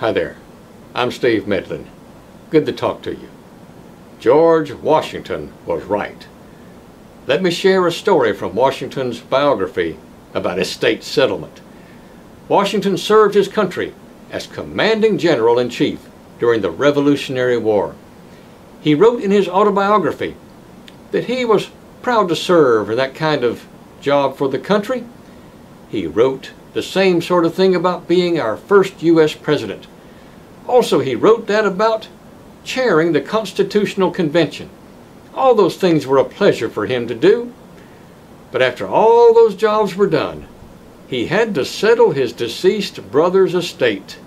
Hi there, I'm Steve Medlin. Good to talk to you. George Washington was right. Let me share a story from Washington's biography about estate settlement. Washington served his country as commanding general-in-chief during the Revolutionary War. He wrote in his autobiography that he was proud to serve in that kind of job for the country. He wrote the same sort of thing about being our first U.S. president. Also, he wrote that about chairing the Constitutional Convention. All those things were a pleasure for him to do. But after all those jobs were done, he had to settle his deceased brother's estate.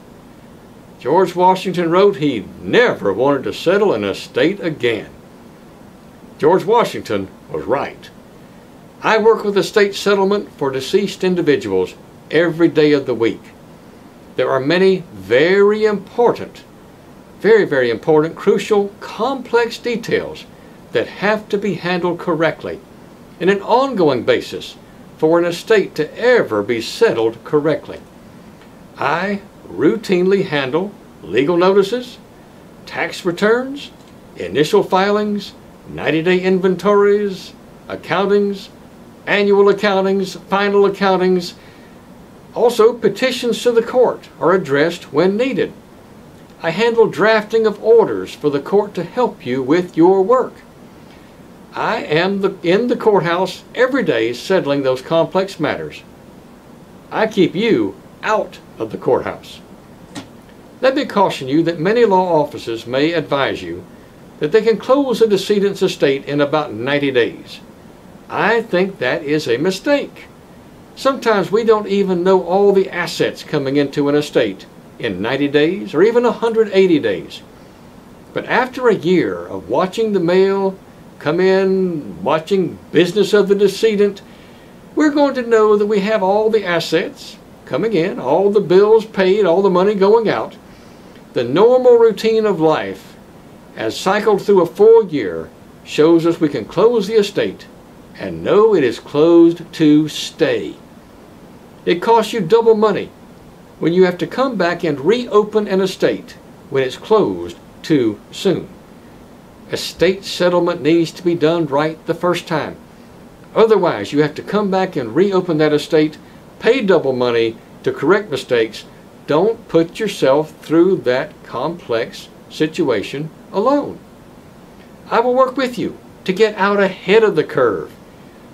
George Washington wrote he never wanted to settle an estate again. George Washington was right. I work with estate settlement for deceased individuals every day of the week. There are many very important, crucial, complex details that have to be handled correctly in an ongoing basis for an estate to ever be settled correctly. I routinely handle legal notices, tax returns, initial filings, 90-day inventories, accountings, annual accountings, final accountings. Also, petitions to the court are addressed when needed. I handle drafting of orders for the court to help you with your work. I am in the courthouse every day settling those complex matters. I keep you out of the courthouse. Let me caution you that many law offices may advise you that they can close a decedent's estate in about 90 days. I think that is a mistake. Sometimes we don't even know all the assets coming into an estate in 90 days or even 180 days. But after a year of watching the mail come in, watching business of the decedent, we're going to know that we have all the assets coming in, all the bills paid, all the money going out. The normal routine of life, as cycled through a full year, shows us we can close the estate and know it is closed to stay. It costs you double money when you have to come back and reopen an estate when it's closed too soon. Estate settlement needs to be done right the first time. Otherwise, you have to come back and reopen that estate, pay double money to correct mistakes. Don't put yourself through that complex situation alone. I will work with you to get out ahead of the curve.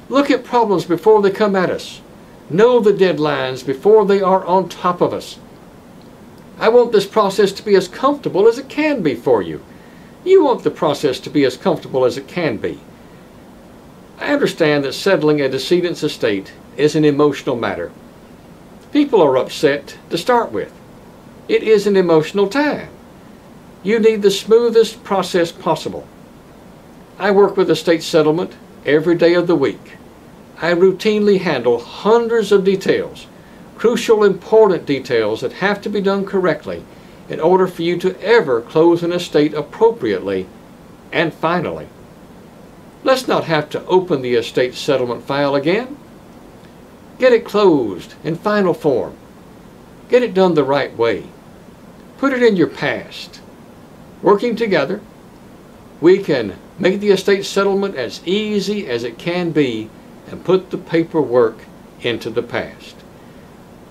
Look at problems before they come at us. Know the deadlines before they are on top of us. I want this process to be as comfortable as it can be for you. You want the process to be as comfortable as it can be. I understand that settling a decedent's estate is an emotional matter. People are upset to start with. It is an emotional time. You need the smoothest process possible. I work with estate settlement every day of the week. I routinely handle hundreds of details, crucial, important details that have to be done correctly in order for you to ever close an estate appropriately and finally. Let's not have to open the estate settlement file again. Get it closed in final form. Get it done the right way. Put it in your past. Working together, we can make the estate settlement as easy as it can be and put the paperwork into the past.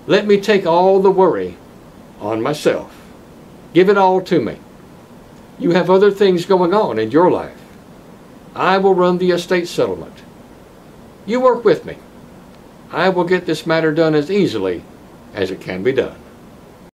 Let me take all the worry on myself. Give it all to me. You have other things going on in your life. I will run the estate settlement. You work with me. I will get this matter done as easily as it can be done.